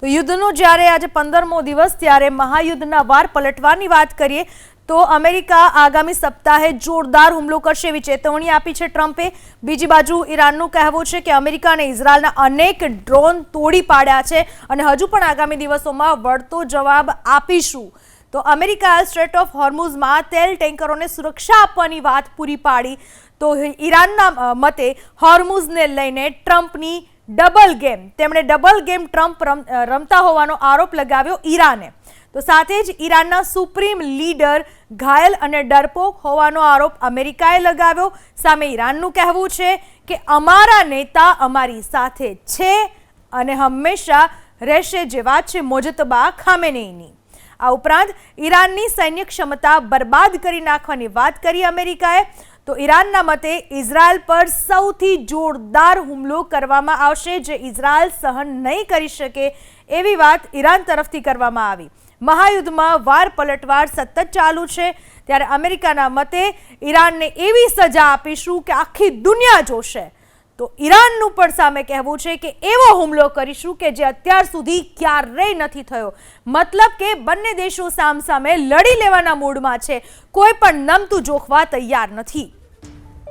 તો યુદ્ધનો જ્યારે આજે 15મો દિવસ ત્યારે મહાયુદ્ધના વાર પલટવાની વાત કરીએ તો અમેરિકા આગામી સપ્તાહે જોરદાર હુમલો કરશે એવી ચેતવણી આપી છે ટ્રમ્પે। બીજી બાજુ ઈરાનનું કહેવું છે કે અમેરિકા અને ઇઝરાયલના અનેક ડ્રોન તોડી પાડ્યા છે અને હજુ પણ આગામી દિવસોમાં વળતો જવાબ આપીશું। તો અમેરિકાએ સ્ટ્રેટ ઓફ હોર્મુઝમાં તેલ ટેન્કરોને સુરક્ષા આપવાની વાત પૂરી પાડી। તો ઈરાનના મતે હોર્મુઝને લઈને ટ્રમ્પની ડબલ ગેમ, તેમણે ડબલ ગેમ ટ્રમ્પ રમતા હોવાનો આરોપ લગાવ્યો ઈરાને। તો સાથે જ ઈરાનના સુપ્રીમ લીડર ઘાયલ અને ડરપોક હોવાનો આરોપ અમેરિકાએ લગાવ્યો। સામે ઈરાનનું કહેવું છે કે અમારા નેતા અમારી સાથે છે અને હંમેશા રહેશે, જે વાત છે મોજતબા ખામેનેઈની। આ ઉપરાંત ઈરાનની સૈન્ય ક્ષમતા બરબાદ કરી નાખવાની વાત કરી અમેરિકાએ। તો ઈરાનના મતે ઇઝરાયલ પર સૌથી જોરદાર હુમલો કરવામાં આવશે, જે ઇઝરાયલ સહન નહીં કરી શકે એવી વાત ઈરાન તરફથી કરવામાં આવી। મહાયુદ્ધમાં વાર પલટવાર સતત ચાલુ છે, ત્યારે અમેરિકાના મતે ઈરાનને એવી સજા આપીશું કે આખી દુનિયા જોશે। તો ઈરાનનું પણ સામે કહેવું છે કે એવો હુમલો કરીશું કે જે અત્યાર સુધી ક્યારેય નથી થયો। મતલબ કે બંને દેશો સામસામે લડી લેવાના મૂડમાં છે, કોઈ પણ નમતું જોખવા તૈયાર નથી।